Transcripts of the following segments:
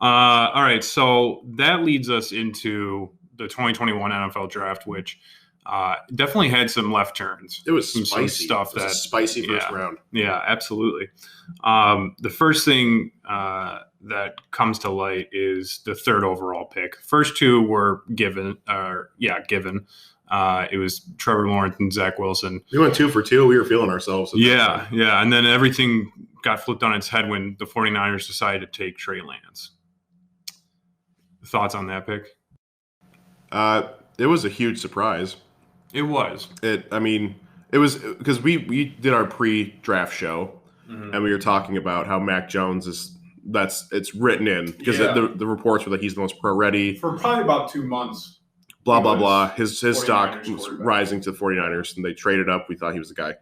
All right, so that leads us into the 2021 NFL Draft, which definitely had some left turns. It was some spicy. stuff It was a spicy first round. Yeah, absolutely. The first thing that comes to light is the third overall pick. First two were given. It was Trevor Lawrence and Zach Wilson. We went 2 for 2. We were feeling ourselves. Yeah. And then everything got flipped on its head when the 49ers decided to take Trey Lance. Thoughts on that pick? It was a huge surprise. It was. It was because we did our pre-draft show, and we were talking about how Mac Jones it's written in because the reports were that he's the most pro ready for probably about 2 months. Blah blah blah. His stock was rising to the 49ers, and they traded up. We thought he was the guy.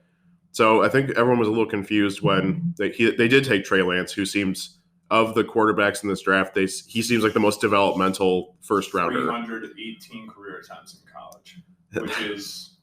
So I think everyone was a little confused when they did take Trey Lance, who seems, of the quarterbacks in this draft, he seems like the most developmental first rounder. 318 career attempts in college, which is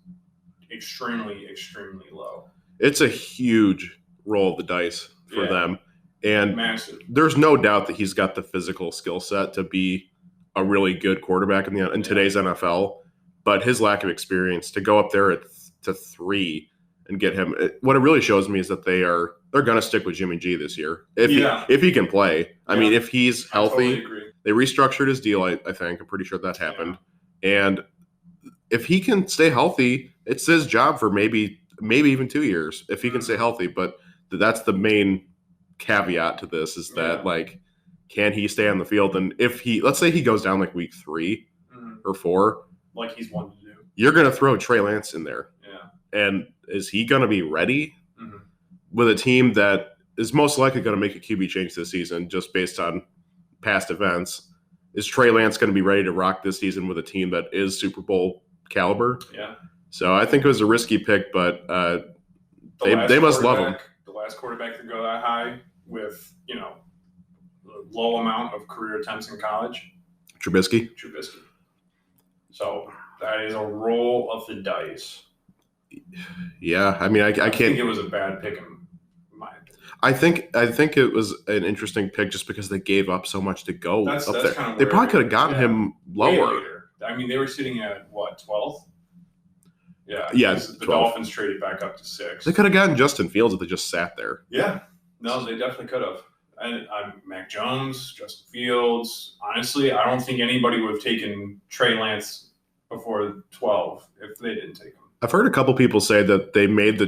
extremely, extremely low. It's a huge roll of the dice for them. And massive. There's no doubt that he's got the physical skill set to be a really good quarterback in today's NFL. But his lack of experience to go up there to 3 and get him, what it really shows me is that they're going to stick with Jimmy G this year if he can play. I mean, if he's healthy, they restructured his deal. I think I'm pretty sure that happened, and if he can stay healthy, it's his job for maybe even 2 years if he can stay healthy. But that's the main caveat to this is that can he stay on the field? And if let's say he goes down like week 3 or 4, like he's wanted to do, you're going to throw Trey Lance in there. Yeah, and is he going to be ready? With a team that is most likely going to make a QB change this season just based on past events? Is Trey Lance going to be ready to rock this season with a team that is Super Bowl caliber? Yeah. So I think it was a risky pick, but they must love him. The last quarterback to go that high with, a low amount of career attempts in college. Trubisky. So that is a roll of the dice. Yeah, I mean, I can't think it was a bad pick in my opinion. I think it was an interesting pick just because they gave up so much to go up there. Kind of they probably could have gotten him lower. I mean, they were sitting at what, 12th? Yeah. Yeah. The 12. Dolphins traded back up to 6. They could have gotten Justin Fields if they just sat there. Yeah. No, they definitely could have. And Mac Jones, Justin Fields. Honestly, I don't think anybody would have taken Trey Lance before 12 if they didn't take him. I've heard a couple people say that they made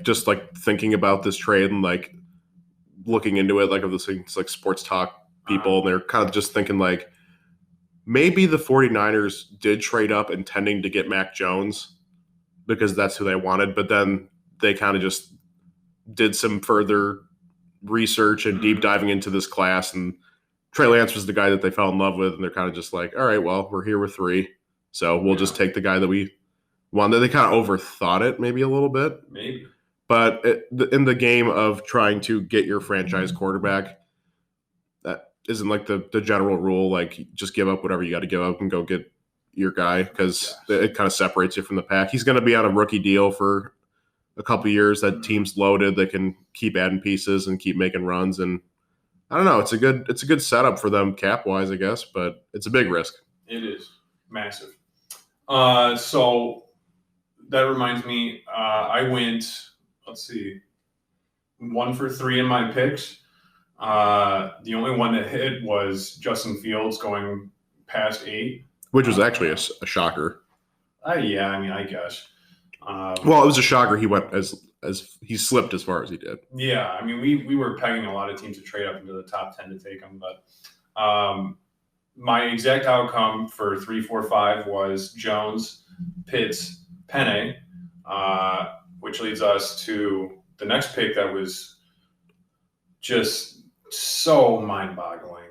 just thinking about this trade and looking into it, of those things like sports talk people, and they're kind of just thinking maybe the 49ers did trade up intending to get Mac Jones because that's who they wanted, but then they kind of just did some further research and deep diving into this class, and Trey Lance was the guy that they fell in love with, and they're kind of just all right, well, we're here with 3, so we'll just take the guy that we wanted. They kind of overthought it maybe a little bit. Maybe. But in the game of trying to get your franchise quarterback, that isn't the general rule, just give up whatever you got to give up and go get your guy, because it kind of separates you from the pack. He's going to be on a rookie deal for a couple of years. That team's loaded. They can keep adding pieces and keep making runs. And I don't know. It's a good setup for them cap-wise, I guess, but it's a big risk. It is massive. So that reminds me, I went, 1 for 3 in my picks. The only one that hit was Justin Fields going past 8. Which was actually a shocker. Yeah, I mean, I guess. Well, it was a shocker he went as he slipped as far as he did. Yeah, I mean, we were pegging a lot of teams to trade up into the top 10 to take him, but my exact outcome for 3, 4, 5 was Jones, Pitts, Penny, which leads us to the next pick that was just so mind-boggling,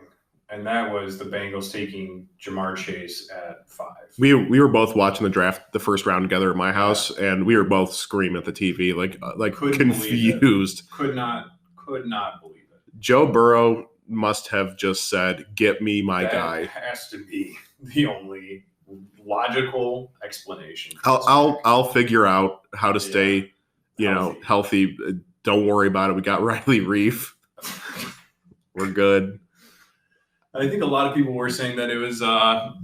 and that was the Bengals taking Jamar Chase at 5. We were both watching the draft, the first round together at my house, and we were both screaming at the TV, confused. Could not believe it. Joe Burrow must have just said, "Get me my guy." That has to be the only logical explanation. I'll figure out how to stay, healthy. Don't worry about it. We got Riley Reef. We're good. I think a lot of people were saying that it was a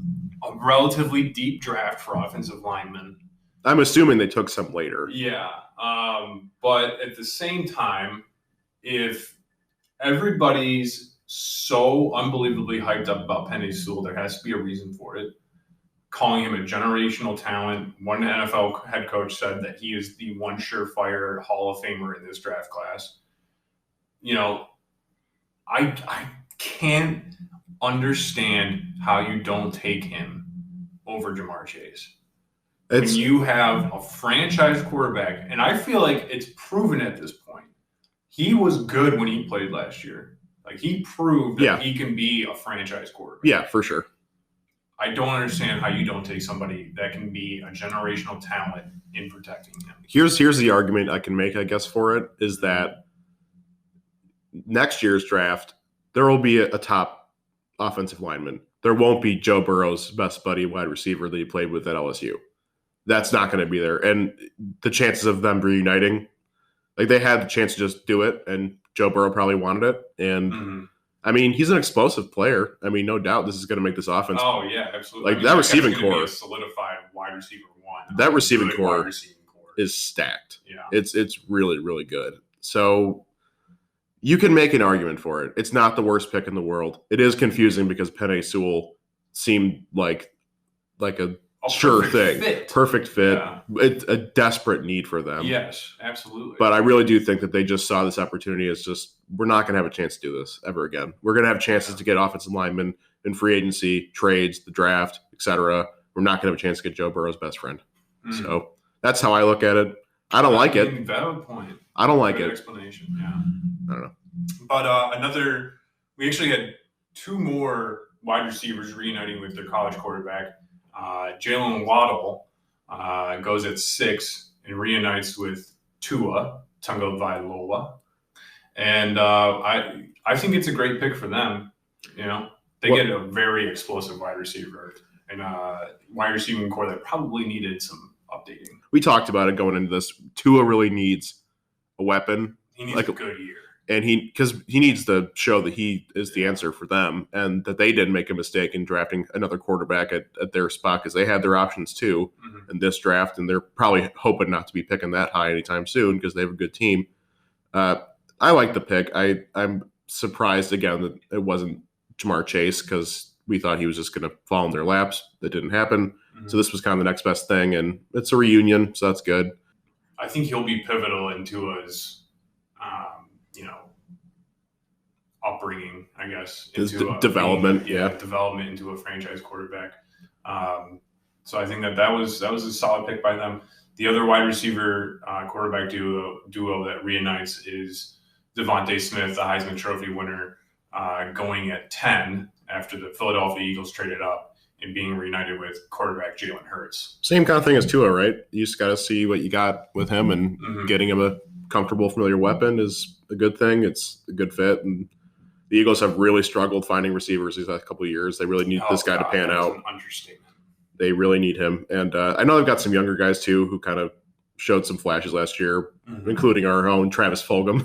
relatively deep draft for offensive linemen. I'm assuming they took some later. Yeah. But at the same time, if everybody's so unbelievably hyped up about Penei Sewell, there has to be a reason for it. Calling him a generational talent. One NFL head coach said that he is the one surefire Hall of Famer in this draft class. I can't understand how you don't take him over Jamar Chase. When you have a franchise quarterback, and I feel like it's proven at this point, he was good when he played last year. Like, he proved that he can be a franchise quarterback. Yeah, for sure. I don't understand how you don't take somebody that can be a generational talent in protecting him. Here's the argument I can make, I guess, for it, is that next year's draft, there will be a top offensive lineman. There won't be Joe Burrow's best buddy wide receiver that he played with at LSU. That's not going to be there. And the chances of them reuniting, like, they had the chance to just do it, and Joe Burrow probably wanted it. And I mean, he's an explosive player. I mean, no doubt this is going to make this offense. Oh yeah, absolutely. Like, that receiving core, a solidified wide receiver one. That receiving core is stacked. Yeah, it's really, really good. So you can make an argument for it. It's not the worst pick in the world. It is confusing because Penei Sewell seemed like a sure thing. Perfect fit. Yeah. It's a desperate need for them. Yes, absolutely. But I really do think that they just saw this opportunity as just, we're not going to have a chance to do this ever again. We're going to have chances to get offensive linemen in free agency, trades, the draft, etc. We're not going to have a chance to get Joe Burrow's best friend. So that's how I look at it. I don't like it. Valid point. I don't like Good it. Explanation. Yeah. I don't know. But we actually had two more wide receivers reuniting with their college quarterback. Jalen Waddle goes at 6 and reunites with Tua Tagovailoa, and I think it's a great pick for them. They get a very explosive wide receiver and wide receiving core that probably needed some updating. We talked about it going into this. Tua really needs a weapon. He needs a good year. And because he needs to show that he is the answer for them, and that they didn't make a mistake in drafting another quarterback at their spot, because they had their options too in this draft, and they're probably hoping not to be picking that high anytime soon because they have a good team. I like the pick. I'm surprised again that it wasn't Jamar Chase, because we thought he was just going to fall in their laps. That didn't happen. So this was kind of the next best thing, and it's a reunion, so that's good. I think he'll be pivotal in Tua's upbringing, I guess, into development. Development into a franchise quarterback. So I think that was a solid pick by them. The other wide receiver quarterback duo that reunites is Devontae Smith, the Heisman Trophy winner, going at 10 after the Philadelphia Eagles traded up and being reunited with quarterback Jalen Hurts. Same kind of thing as Tua, right? You just got to see what you got with him, and getting him a comfortable, familiar weapon is a good thing. It's a good fit, and the Eagles have really struggled finding receivers these last couple of years. They really need this guy to pan out. An understatement. They really need him. And I know they've got some younger guys, too, who kind of showed some flashes last year, including our own Travis Fulgham,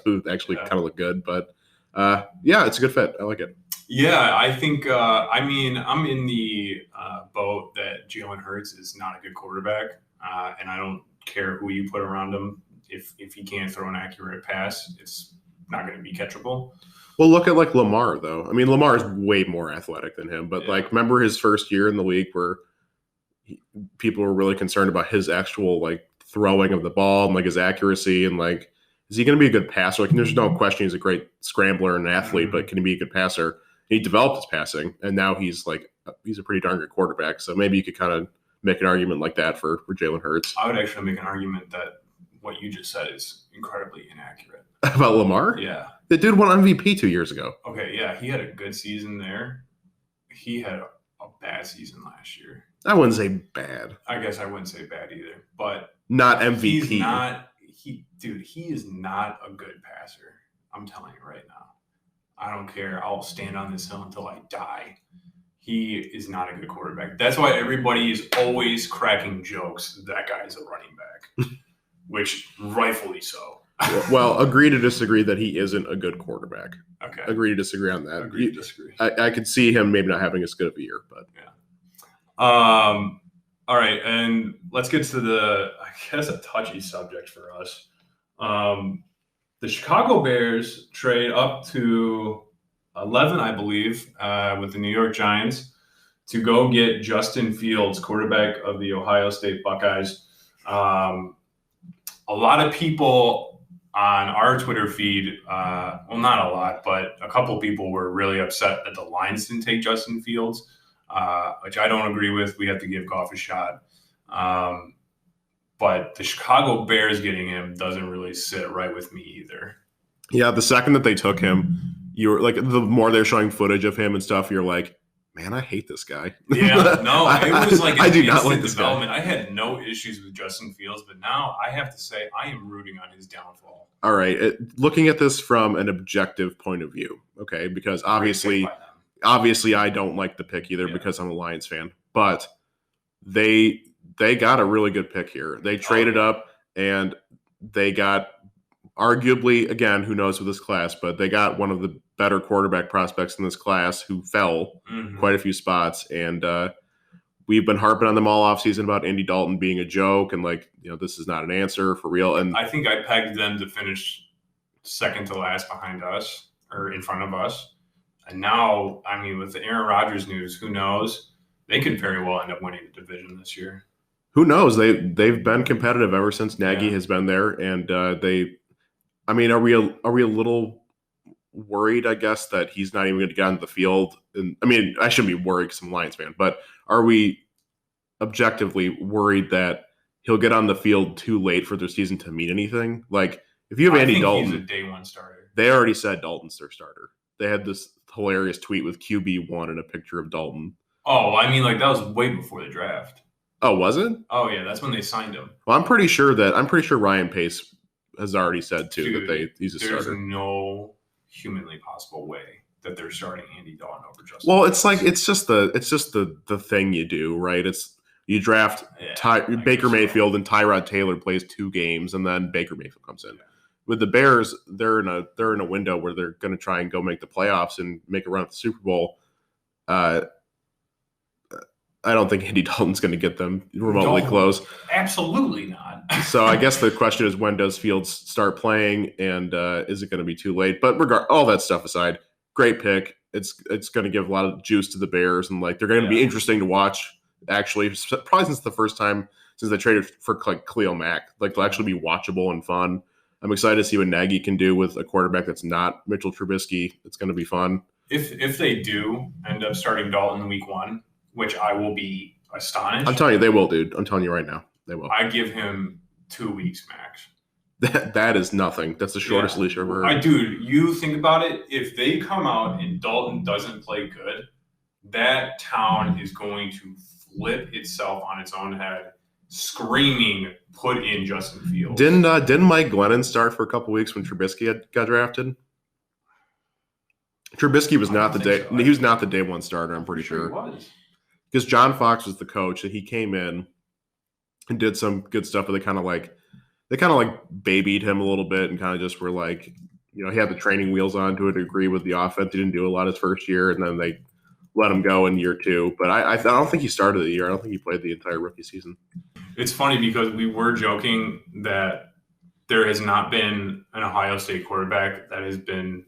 who actually kind of looked good. But, it's a good fit. I like it. Yeah, I think, I'm in the boat that Jalen Hurts is not a good quarterback, and I don't care who you put around him. If he can't throw an accurate pass, it's not going to be catchable. Well, look at like Lamar, though. I mean, Lamar is way more athletic than him. But remember his first year in the league where people were really concerned about his actual throwing of the ball and his accuracy, and is he going to be a good passer? There's no question he's a great scrambler and athlete, but can he be a good passer? He developed his passing, and now he's a pretty darn good quarterback. So maybe you could kind of make an argument like that for Jalen Hurts. I would actually make an argument that what you just said is incredibly inaccurate. About Lamar? Yeah. The dude won MVP 2 years ago. Okay, yeah, he had a good season there. He had a bad season last year. I wouldn't say bad. I guess I wouldn't say bad either, but not MVP. He is not a good passer. I'm telling you right now. I don't care. I'll stand on this hill until I die. He is not a good quarterback. That's why everybody is always cracking jokes that guy is a running back, which rightfully so. Well, agree to disagree that he isn't a good quarterback. Okay. Agree to disagree on that. Agree to disagree. I could see him maybe not having as good of a year, but All right, and let's get to I guess a touchy subject for us. The Chicago Bears trade up to 11, I believe, with the New York Giants to go get Justin Fields, quarterback of the Ohio State Buckeyes. A lot of people on our Twitter feed, well, not a lot, but a couple people were really upset that the Lions didn't take Justin Fields, which I don't agree with. We have to give Goff a shot. But the Chicago Bears getting him doesn't really sit right with me either. yeah, the second that they took him, you were like, the more they're showing footage of him and stuff, you're like, man, I hate this guy. Yeah, no, it was like I do not instant like this guy. development. I had no issues with Justin Fields, but now I have to say I am rooting on his downfall. All right, looking at this from an objective point of view, okay, because obviously Great pick by them. I don't like the pick either Yeah. because I'm a Lions fan, but they got a really good pick here. They traded up and they got arguably, again, who knows with this class, but they got one of the better quarterback prospects in this class who fell Mhm. quite a few spots. And we've been harping on them all offseason about Andy Dalton being a joke and like, this is not an answer for real. And I think I pegged them to finish second to last behind us or in front of us. And now, I mean, with the Aaron Rodgers news, who knows? They could very well end up winning the division this year. who knows? They've been competitive ever since Nagy Yeah. has been there. And are we a little worried, I guess, that he's not even going to get on the field? And I mean, I shouldn't be worried because I'm a Lions fan, but are we objectively worried that he'll get on the field too late for their season to mean anything? Like, if you have I Andy think Dalton, he's a day one starter. they already said Dalton's their starter. They had this hilarious tweet with QB1 and a picture of Dalton. Oh, I mean, like that was way before the draft. Oh, was it? Oh yeah, that's when they signed him. Well, I'm pretty sure Ryan Pace has already said too Dude, that he's a There's starter. no humanly possible way that they're starting Andy Dalton over Justin. Well, Fields. it's like it's just the thing you do, right? It's you draft Yeah, I guess Baker so. Mayfield and Tyrod Taylor plays 2 games, and then Baker Mayfield comes in. Yeah. With the Bears, they're in a window where they're going to try and go make the playoffs and make a run at the Super Bowl. I don't think Andy Dalton's going to get them remotely No. close. Absolutely not. So I guess the question is, when does Fields start playing, and is it going to be too late? But all that stuff aside, great pick. It's going to give a lot of juice to the Bears, and like they're going to be Yeah. interesting to watch. Actually, probably since the first time since they traded for like Khalil Mack, like they'll actually be watchable and fun. I'm excited to see what Nagy can do with a quarterback that's not Mitchell Trubisky. It's going to be fun. If they do end up starting Dalton week 1, which I will be astonished, I'm telling you, they will, dude. I'm telling you right now, they will. I give him 2 weeks max. That is nothing. That's the shortest leash I've ever heard. Dude, you think about it. If they come out and Dalton doesn't play good, that town is going to flip itself on its own head, screaming, "Put in Justin Fields." Didn't Mike Glennon start for a couple weeks when Trubisky got drafted? Trubisky was I not the don't think day. so. He was not the day one starter. I'm pretty He sure was. because John Fox was the coach, and he came in and did some good stuff. But they kind of like babied him a little bit, and kind of just were like, he had the training wheels on to a degree with the offense. He didn't do a lot his first year, and then they let him go in year 2. But I don't think he started the year. I don't think he played the entire rookie season. It's funny because we were joking that there has not been an Ohio State quarterback that has been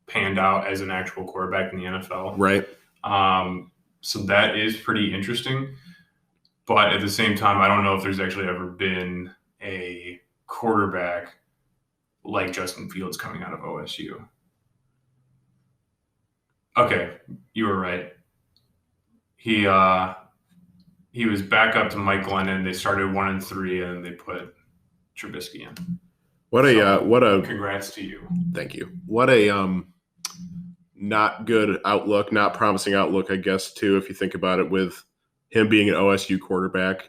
panned out as an actual quarterback in the NFL. Right. So that is pretty interesting. But at the same time, I don't know if there's actually ever been a quarterback like Justin Fields coming out of OSU. Okay, you were right. He was back up to Mike Glennon. They started 1-3, and they put Trubisky in. What a Congrats to you. thank you. What a not good outlook, not promising outlook, I guess, too, if you think about it, with him being an OSU quarterback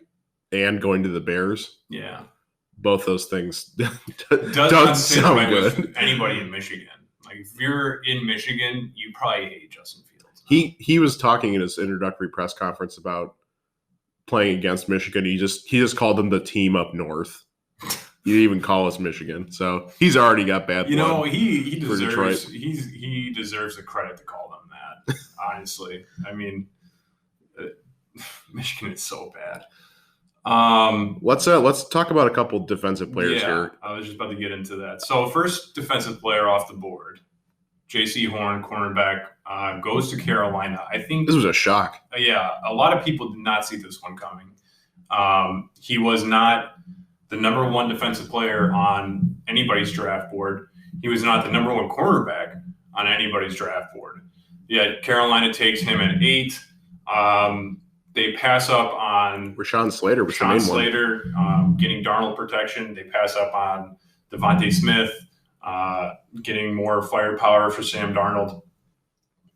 and going to the Bears. Yeah. Both those things Does don't not sit sound right good. with anybody in Michigan. Like, if you're in Michigan, you probably hate Justin Fields. He was talking in his introductory press conference about playing against Michigan. He just called them the team up north You even call us Michigan, so he's already got bad blood. You know, he for deserves Detroit. he deserves the credit to call them that. Honestly, I mean, Michigan is so bad. Let's talk about a couple defensive players here. I was just about to get into that. So first defensive player off the board, J.C. Horn, cornerback, goes to Carolina. I think This was a shock. a lot of people did not see this one coming. He was not the number one defensive player on anybody's draft board. He was not the number one cornerback on anybody's draft board. Yet Carolina takes him at 8. They pass up on Rashawn Slater was the main one. Getting Darnold protection. They pass up on Devontae Smith, getting more firepower for Sam Darnold.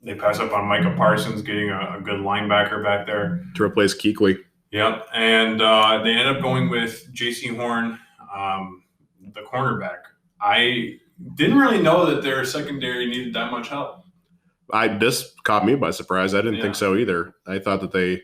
They pass up on Micah Parsons, getting a good linebacker back there To replace Kuechly. Yep, and they end up going with J.C. Horn, the cornerback. I didn't really know that their secondary needed that much help. This caught me by surprise. I didn't think so either. I thought that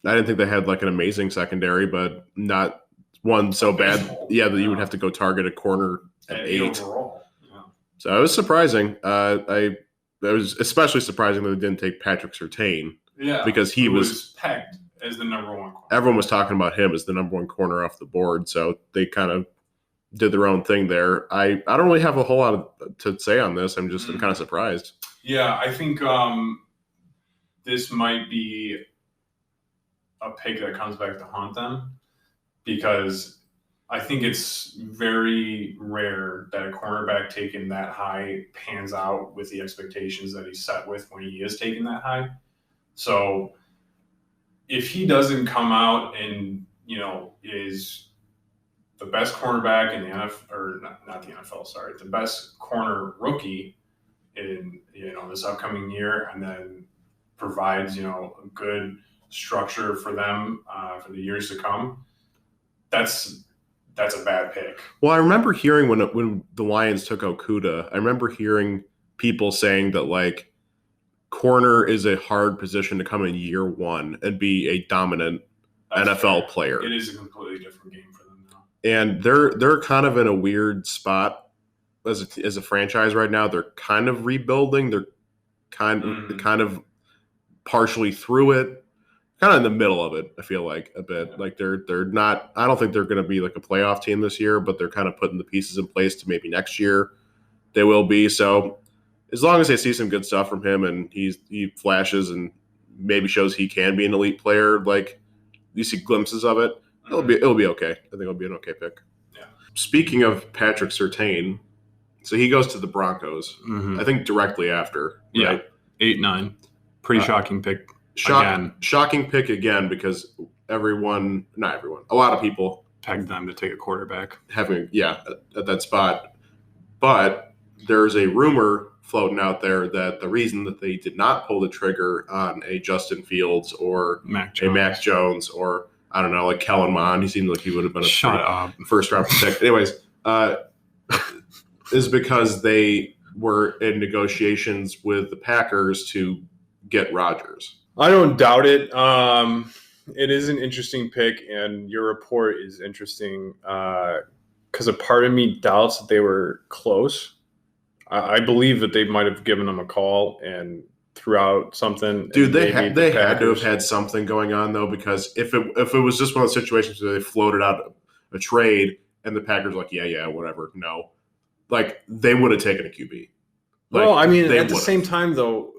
I didn't think they had like an amazing secondary, but not one so bad. Yeah, that you would have to go target a corner at 8 overall. Yeah. So it was surprising. It was especially surprising that they didn't take Patrick Surtain. Yeah, because he was pegged as the number one corner. Everyone was talking about him as the number one corner off the board, so they kind of did their own thing there. I don't really have a whole lot to say on this. I'm kind of surprised. Yeah, I think this might be a pick that comes back to haunt them, because I think it's very rare that a cornerback taken that high pans out with the expectations that he's set with when he is taken that high. So if he doesn't come out and, is the best cornerback in the NFL, or not the NFL, sorry, the best corner rookie in, this upcoming year, and then provides, a good structure for them for the years to come, that's a bad pick. Well, I remember hearing when the Lions took Okudah, I remember hearing people saying that, like, corner is a hard position to come in year one and be a dominant NFL player. It is a completely different game for them now. And they're kind of in a weird spot as a franchise right now. They're kind of rebuilding. They're kind of partially through it, kind of in the middle of it. I feel like a bit. Yeah. Like they're not. I don't think they're going to be like a playoff team this year, but they're kind of putting the pieces in place to maybe next year they will be. So as long as they see some good stuff from him and he flashes and maybe shows he can be an elite player, like you see glimpses of it, it'll be okay. I think it'll be an okay pick. Yeah. Speaking of Patrick Surtain, so he goes to the Broncos. Mm-hmm. I think directly after. Yeah, Right? 8-9. Pretty shocking pick. Shocking pick again, because not everyone, a lot of people pegged them to take a quarterback. Having at that spot, but there's a rumor floating out there that the reason that they did not pull the trigger on a Justin Fields or Mac Jones or I don't know, like Kellen Mond, he seemed like he would have been a first round pick. Anyways, is because they were in negotiations with the Packers to get Rodgers. I don't doubt it. It is an interesting pick, and your report is interesting because a part of me doubts that they were close. I believe that they might have given them a call and threw out something. Dude, they had to have had something going on, though, because if it was just one of those situations where they floated out a trade and the Packers were like, yeah, whatever, no. Like, they would have taken a QB. Well, I mean, at the same time, though,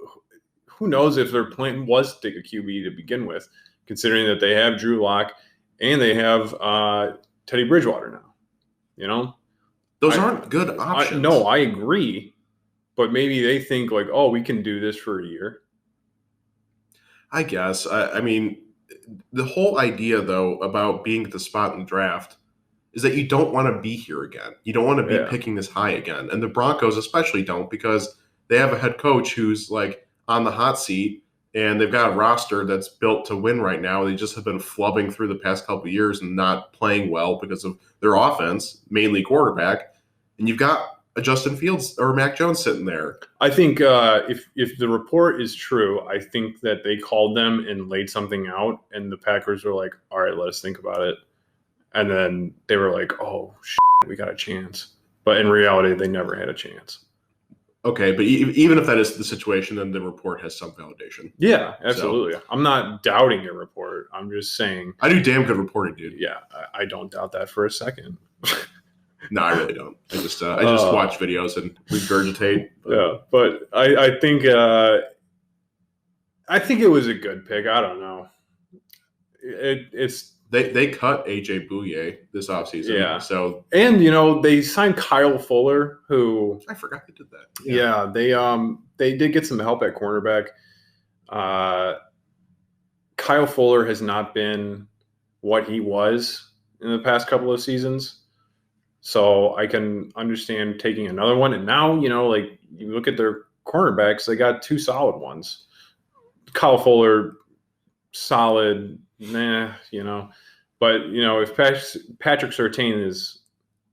who knows if their plan was to take a QB to begin with, considering that they have Drew Lock and they have Teddy Bridgewater now, Those aren't good options. I agree. But maybe they think like, oh, we can do this for a year. I guess. I mean, the whole idea, though, about being at the spot in the draft is that you don't want to be here again. You don't want to be picking this high again. And the Broncos especially don't, because they have a head coach who's like on the hot seat, and they've got a roster that's built to win right now. They just have been flubbing through the past couple of years and not playing well because of their offense, mainly quarterback. And you've got a Justin Fields or Mac Jones sitting there. I think if the report is true, I think that they called them and laid something out, and the Packers were like, all right, let us think about it. And then they were like, oh, we got a chance. But in reality, they never had a chance. Okay, but even if that is the situation, then the report has some validation. Yeah, absolutely. So, I'm not doubting your report. I'm just saying. I do damn good reporting, dude. Yeah, I don't doubt that for a second. No, I really don't. I just watch videos and regurgitate. Yeah, but I think it was a good pick. I don't know. It's. They cut AJ Bouye this offseason. Yeah. So and they signed Kyle Fuller, who I forgot they did that. Yeah, they did get some help at cornerback. Kyle Fuller has not been what he was in the past couple of seasons. So I can understand taking another one. And now, like you look at their cornerbacks, they got two solid ones. Kyle Fuller, solid. But if Patrick Surtain is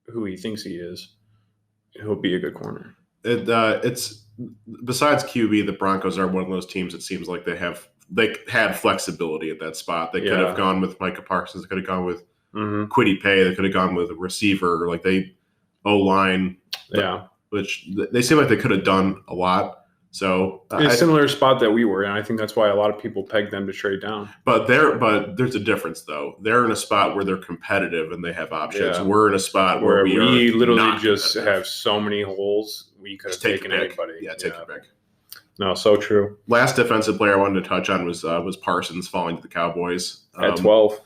who he thinks he is, he'll be a good corner. It's besides QB, the Broncos are one of those teams. It seems like they had flexibility at that spot. They could have gone with Micah Parsons. They could have gone with Kwity Paye. They could have gone with a receiver. Like O-line. Yeah, which they seem like they could have done a lot. So in a similar spot that we were, and I think that's why a lot of people pegged them to trade down. But there's a difference though. They're in a spot where they're competitive and they have options. Yeah. We're in a spot where we literally just have so many holes. We could have taken anybody. Yeah, take your pick. No, so true. Last defensive player I wanted to touch on was Parsons falling to the Cowboys at 12.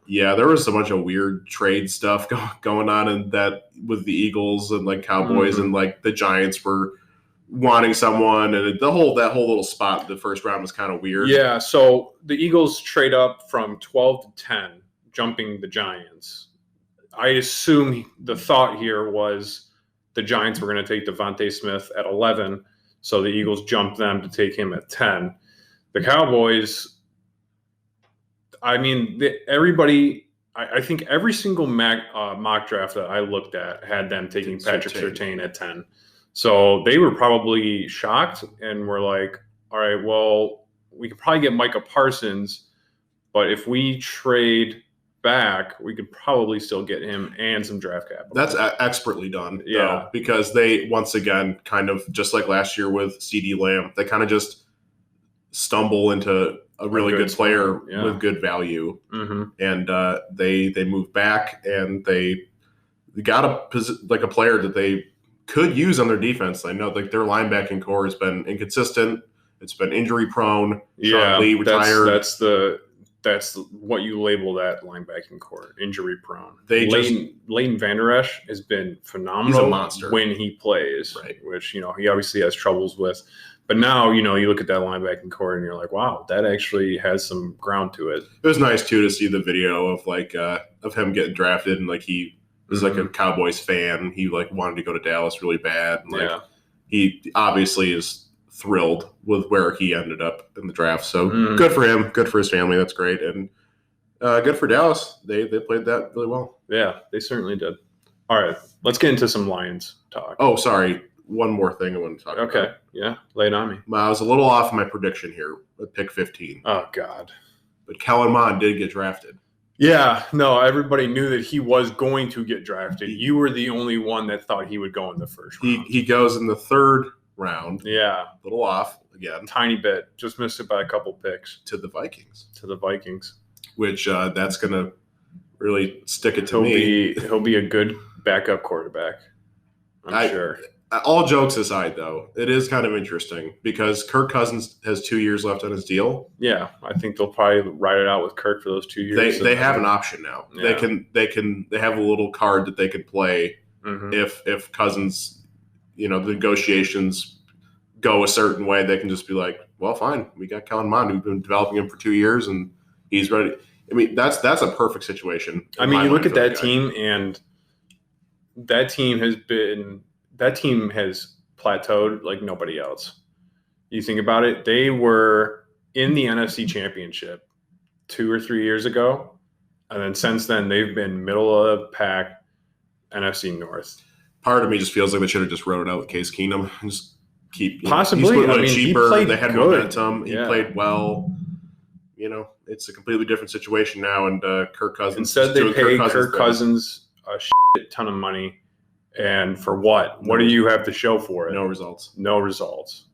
Yeah, there was a bunch of weird trade stuff going on in that with the Eagles and like Cowboys and like the Giants were wanting someone, and that whole little spot in the first round was kind of weird. Yeah, so the Eagles trade up from 12 to 10, jumping the Giants. I assume the thought here was the Giants were going to take Devontae Smith at 11, so the Eagles jumped them to take him at 10. The Cowboys, I mean, I think every single mock draft that I looked at had them taking Patrick Surtain at 10. So they were probably shocked and were like, all right, well, we could probably get Micah Parsons, but if we trade back, we could probably still get him and some draft capital. That's expertly done, yeah, because they, once again, kind of just like last year with CeeDee Lamb, they kind of just stumble into a really good player with good value. And they moved back and they got a player that they could use on their defense. I know like their linebacking core has been inconsistent. It's been injury prone. Yeah, Lee retired. That's what you label that linebacking core, injury prone. Leighton Vander Esch has been phenomenal. He's a monster when he plays, right? Which he obviously has troubles with. But now you look at that linebacking core and you're like, wow, that actually has some ground to it. It was nice too to see the video of like of him getting drafted and like he was like a Cowboys fan. He like wanted to go to Dallas really bad. And, like he obviously is thrilled with where he ended up in the draft. So good for him. Good for his family. That's great. And good for Dallas. They played that really well. Yeah, they certainly did. All right, let's get into some Lions talk. Oh, sorry. One more thing I want to talk about. Okay. Yeah, lay it on me. I was a little off my prediction here at pick 15. Oh, God. But Kellen Mond did get drafted. Yeah, no, everybody knew that he was going to get drafted. You were the only one that thought he would go in the first round. He goes in the third round. Yeah. A little off again. Tiny bit. Just missed it by a couple picks. To the Vikings. Which that's going to really stick it to me. He'll be a good backup quarterback. I'm sure. All jokes aside, though, it is kind of interesting because Kirk Cousins has 2 years left on his deal. Yeah, I think they'll probably ride it out with Kirk for those 2 years. They have an option now. Yeah. They have a little card that they could play if Cousins, the negotiations go a certain way. They can just be like, well, fine, we got Kellen Mond. We've been developing him for 2 years, and he's ready. I mean, that's a perfect situation. I mean, you look at that team, and that team has plateaued like nobody else. You think about it, they were in the NFC Championship 2 or 3 years ago, and then since then they've been middle of the pack NFC North. Part of me just feels like they should have just wrote it out with Case Keenum. Just keep possibly. He's cheaper. He played they had good. momentum. He played well. it's a completely different situation now. And Kirk Cousins Instead, is they doing pay Kirk thing. Cousins a shit ton of money. And for what? What do you have to show for it? No results. No results.